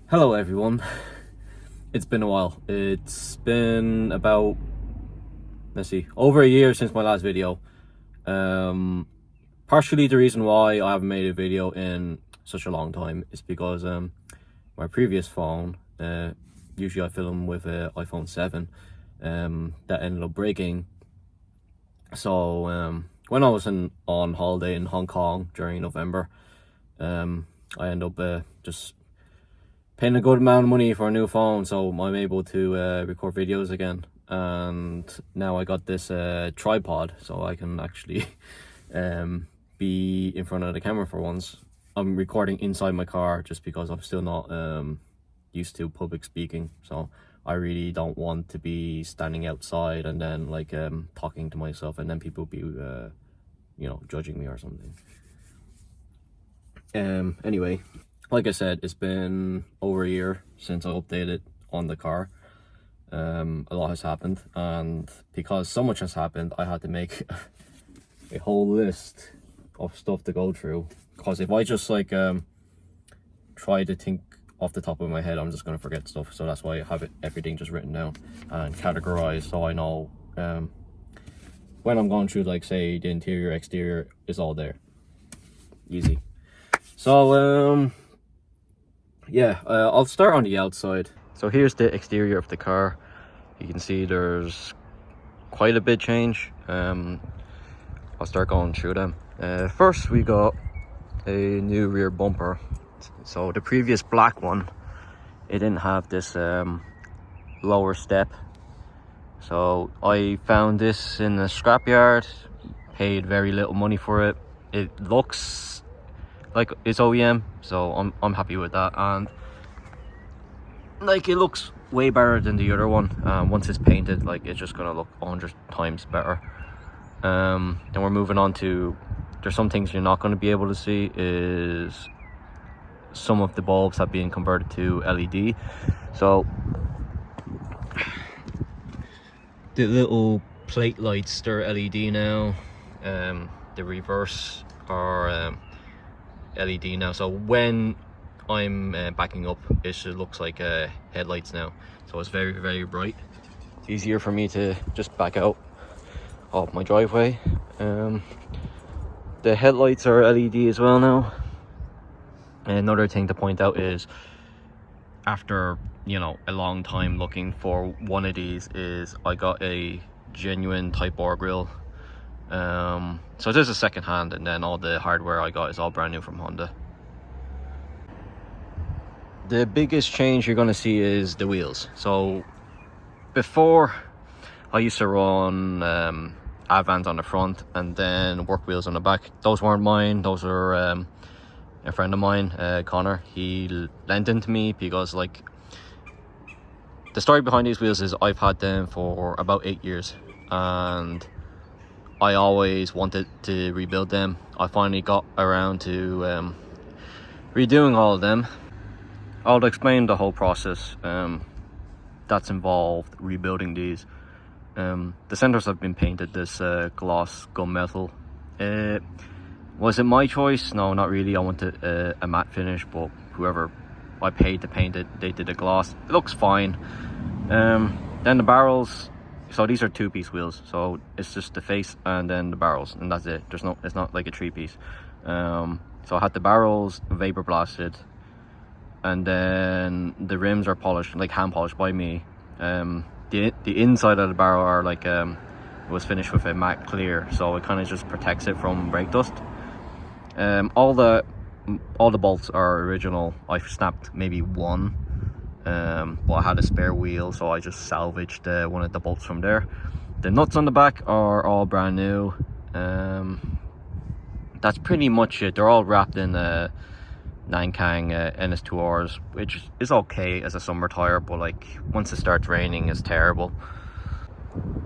Hello everyone, it's been a while. It's been about, over a year since my last video. Partially the reason why I haven't made a video in such a long time is because my previous phone, usually I film with an iPhone 7, that ended up breaking. So when I was on holiday in Hong Kong during November, I ended up just paying a good amount of money for a new phone, so I'm able to record videos again. And now I got this tripod, so I can actually be in front of the camera for once. I'm recording inside my car just because I'm still not used to public speaking, so I really don't want to be standing outside and then like talking to myself, and then people be judging me or something. Anyway, like I said, it's been over a year since I updated on the car. A lot has happened, and because so much has happened, I had to make a whole list of stuff to go through. Because if I just like try to think off the top of my head, I'm just gonna forget stuff. So that's why I have everything just written down and categorized, so I know when I'm going through, like, say, the interior, exterior is all there. Easy. So yeah, I'll start on the outside. So here's the exterior of the car. You can see there's quite a bit change. I'll start going through them. First, we got a new rear bumper. So the previous black one, it didn't have this lower step. So I found this in a scrapyard, paid very little money for it. It looks like it's OEM, so I'm happy with that, and like it looks way better than the other one. Once it's painted, like, it's just gonna look 100 times better. Then we're moving on to, there's some things you're not going to be able to see. Is some of the bulbs have been converted to LED, so the little plate lights, they're LED now. The reverse are LED now, so when I'm backing up, it should looks like headlights now, so it's very, very bright. It's easier for me to just back out of my driveway. The headlights are LED as well now. And another thing to point out is, after a long time looking for one of these, is I got a genuine Type R grille. So this is second hand, and then all the hardware I got is all brand new from Honda. The biggest change you're going to see is the wheels. So before, I used to run Avans on the front and then work wheels on the back. Those weren't mine, those are a friend of mine, Connor. He lent them to me because, like, the story behind these wheels is I've had them for about 8 years, and I always wanted to rebuild them. I finally got around to redoing all of them. I'll explain the whole process that's involved rebuilding these. The centers have been painted this gloss gunmetal. Was it my choice? No, not really. I wanted a matte finish, but whoever I paid to paint it, they did a gloss. It looks fine. Then the barrels. So these are 2-piece wheels, so it's just the face and then the barrels, and that's it. It's not like a 3-piece. So I had the barrels vapor blasted, and then the rims are polished, like hand polished by me. The inside of the barrel are like it was finished with a matte clear, so it kind of just protects it from brake dust. All the bolts are original. I snapped maybe one. But I had a spare wheel, so I just salvaged one of the bolts from there. The nuts on the back are all brand new. That's pretty much it. They're all wrapped in Nankang NS2Rs, which is okay as a summer tire, but like once it starts raining, it's terrible.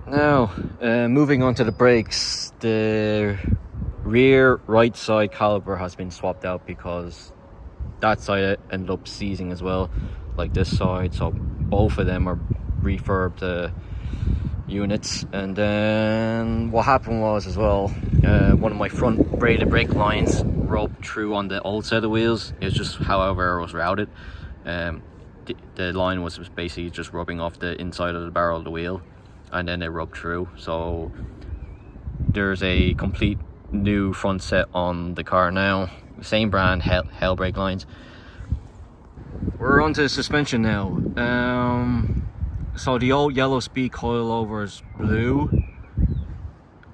Now, moving on to the brakes, the rear right side caliper has been swapped out because that side ended up seizing as well, like this side. So both of them are refurbed units. And then what happened was as well, one of my front braided brake lines roped through on the old set of wheels. It's just however it was routed. The line was basically just rubbing off the inside of the barrel of the wheel, and then it rubbed through. So there's a complete new front set on the car now, same brand, Hell brake lines. We're onto suspension now. So the old yellow speed coilovers blew.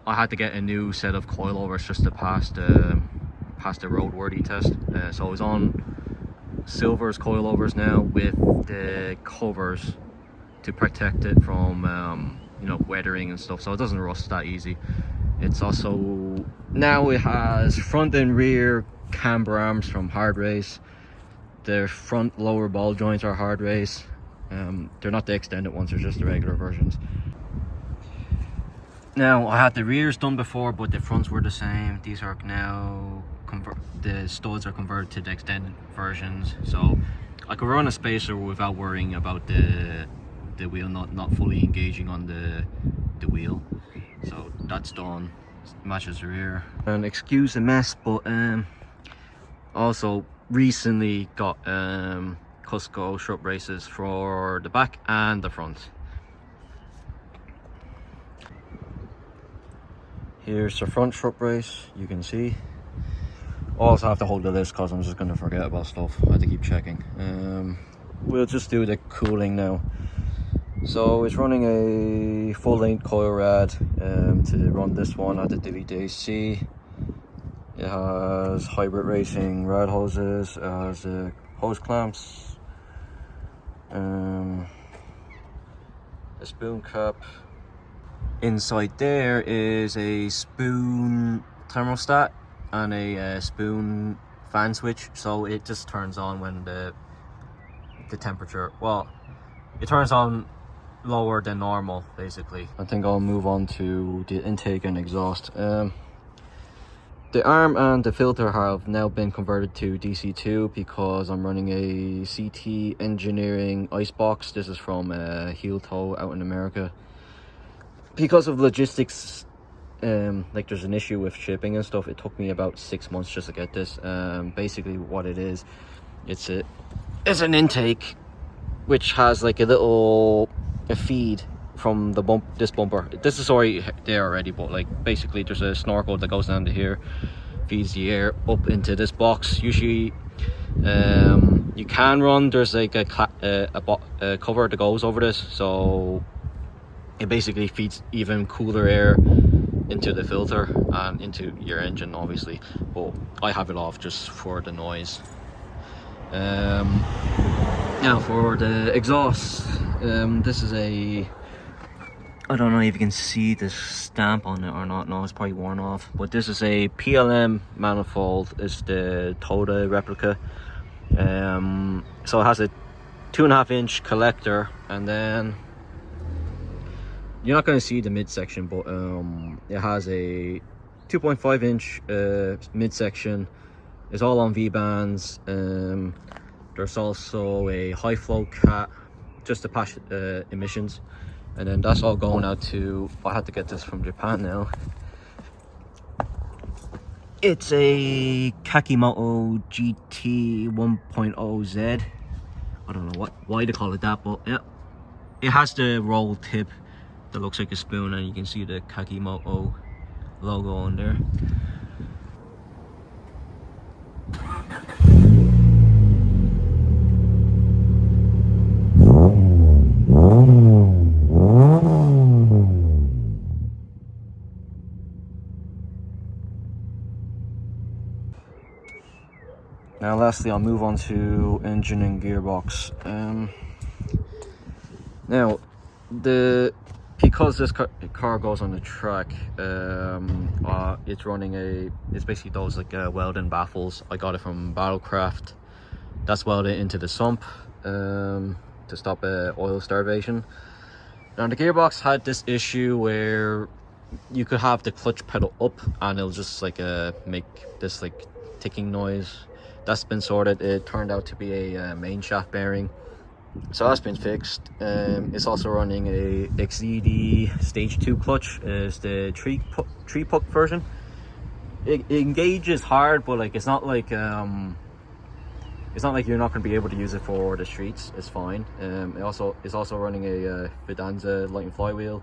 I had to get a new set of coilovers just to pass the roadworthy test. So I was on Silver's coilovers now with the covers to protect it from you know, weathering and stuff, so it doesn't rust that easy. It's also, now it has front and rear camber arms from Hard Race. The front lower ball joints are Hard Race. They're not the extended ones, they're just the regular versions. Now, I had the rears done before, but the fronts were the same. These are now the studs are converted to the extended versions, so I could run a spacer without worrying about the wheel not fully engaging on the wheel. So that's done. Matches the rear. And excuse the mess, but also recently got Cusco strut braces for the back and the front. Here's the front strut brace, you can see. Also have to hold the list because I'm just going to forget about stuff. I have to keep checking. We'll just do the cooling now. So it's running a full length coil rad. To run this one, I had to delete the AC. It has hybrid racing rad hoses, it has hose clamps, a spoon cap. Inside there is a spoon thermostat and a spoon fan switch, so it just turns on when the temperature, well, it turns on lower than normal basically. I think I'll move on to the intake and exhaust. The arm and the filter have now been converted to DC2 because I'm running a CT Engineering Icebox. This is from Heel Toe out in America. Because of logistics, like there's an issue with shipping and stuff, it took me about 6 months just to get this. Basically what it is, it's an intake which has like a feed from the this bumper. This is already there already, but like basically there's a snorkel that goes down to here, feeds the air up into this box. Usually you can run, there's like a cover that goes over this, so it basically feeds even cooler air into the filter and into your engine obviously, but I have it off just for the noise. Now for the exhaust, this is I don't know if you can see the stamp on it or not. No, it's probably worn off, but this is a PLM manifold. It's the Toda replica. So it has a 2.5 inch collector, and then you're not going to see the midsection, but it has a 2.5 inch midsection. It's all on V-bands. There's also a high flow cat just to pass emissions, and then that's all going out to, I had to get this from Japan now. It's a Kakimoto GT 1.0Z. I don't know why they call it that, but yeah, it has the roll tip that looks like a spoon, and you can see the Kakimoto logo on there. Now lastly, I'll move on to engine and gearbox. Now, because this car goes on the track, it's running it's basically those like welding baffles. I got it from Battlecraft. That's welded into the sump to stop oil starvation. Now the gearbox had this issue where you could have the clutch pedal up and it'll just like make this like ticking noise. That's been sorted. It turned out to be a main shaft bearing, so that's been fixed. It's also running a XED stage 2 clutch. It's the tree puck version. It engages hard, but like it's not it's not like you're not going to be able to use it for the streets. It's fine. It's also running a Fidanza light and flywheel.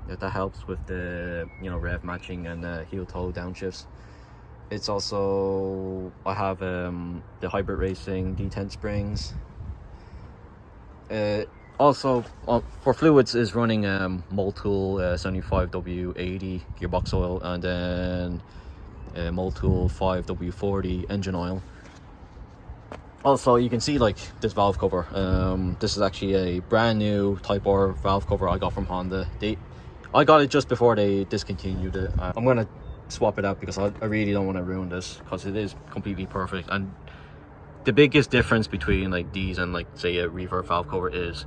That helps with the rev matching and heel toe downshifts. It's also, I have the Hybrid Racing D10 springs. Also for fluids is running Motul 75W80 gearbox oil, and then Motul 5W40 engine oil. Also, you can see like this valve cover. This is actually a brand new Type R valve cover I got from Honda. I got it just before they discontinued it. I'm gonna swap it out because I really don't want to ruin this, because it is completely perfect. And the biggest difference between like these and like say a reverb valve cover is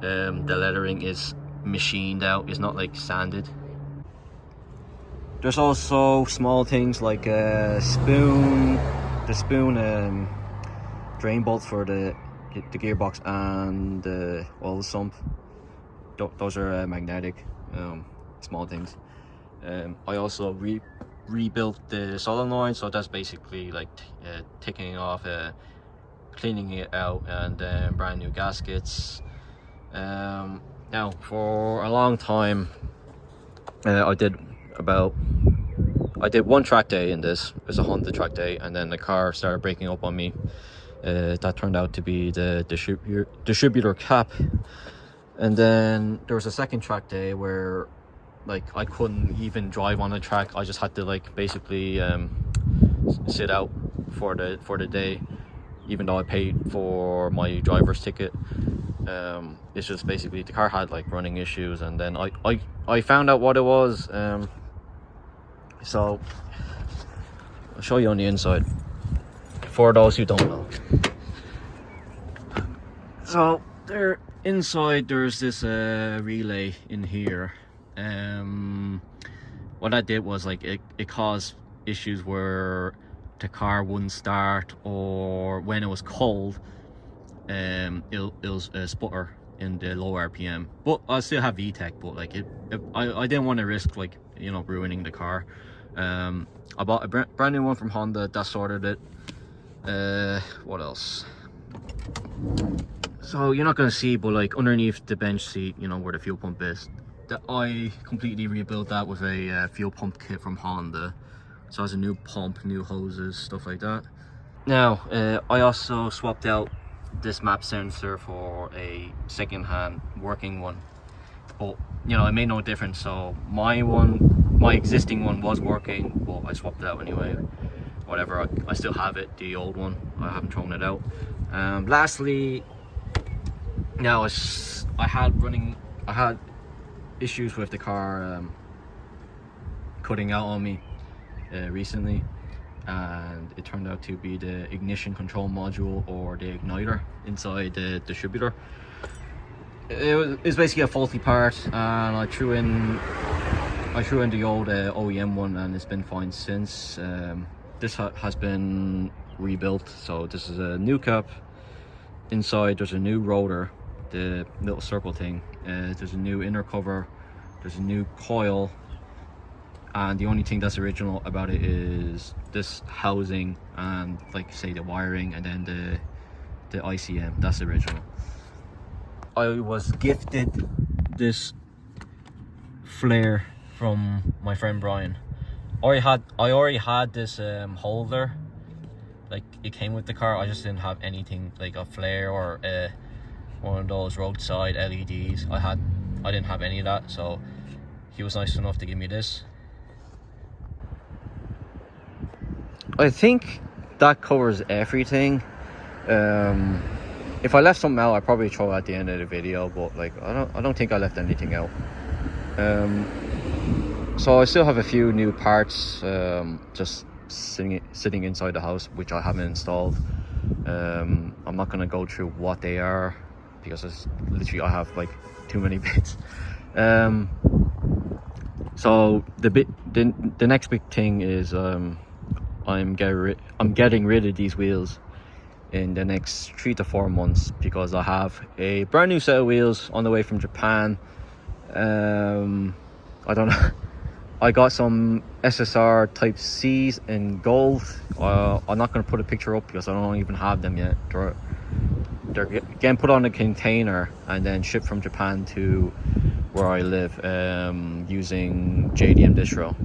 the lettering is machined out. It's not like sanded. There's also small things like the spoon drain bolts for the gearbox and the oil sump. Those are magnetic, small things. I also rebuilt the solenoid, so that's basically like taking it off, cleaning it out, and then brand new gaskets. Now for a long time I did one track day in this. It was a Honda track day, and then the car started breaking up on me. That turned out to be the distributor cap. And then there was a second track day where like I couldn't even drive on the track. I just had to like basically sit out for the day, even though I paid for my driver's ticket. It's just basically the car had like running issues, and then I found out what it was. So I'll show you on the inside for those who don't know. So inside there's this relay in here. What I did was like it caused issues where the car wouldn't start, or when it was cold it'll sputter in the low RPM. But I still have VTEC, but like I didn't want to risk like ruining the car. I bought a brand new one from Honda that sorted it. What else? So you're not going to see, but like underneath the bench seat, where the fuel pump is, I completely rebuilt that with a fuel pump kit from Honda. So it has a new pump, new hoses, stuff like that. Now I also swapped out this map sensor for a second-hand working one, but it made no difference. So my existing one was working, but I swapped it out anyway. Whatever, I still have it, the old one. I haven't thrown it out. Lastly, now I had issues with the car cutting out on me recently, and it turned out to be the ignition control module, or the igniter inside the distributor. It's basically a faulty part, and I threw in the old EM1, and it's been fine since. This has been rebuilt, so this is a new cap. Inside there's a new rotor, the little circle thing. There's a new inner cover, there's a new coil, and the only thing that's original about it is this housing and like say the wiring, and then the ICM, that's original. I was gifted this flare from my friend Brian. I already had this holder, like it came with the car. I just didn't have anything like a flare or one of those roadside LEDs. I didn't have any of that, so he was nice enough to give me this. I think that covers everything. If I left something out, I'd probably throw it at the end of the video, but like I don't think I left anything out. So I still have a few new parts just sitting inside the house, which I haven't installed. I'm not gonna go through what they are because it's literally I have like too many bits. So the next big thing is I'm getting rid of these wheels in the next 3 to 4 months, because I have a brand new set of wheels on the way from Japan. I don't I got some SSR Type C's in gold. I'm not going to put a picture up because I don't even have them yet. They're getting put on a container and then shipped from Japan to where I live using JDM distro.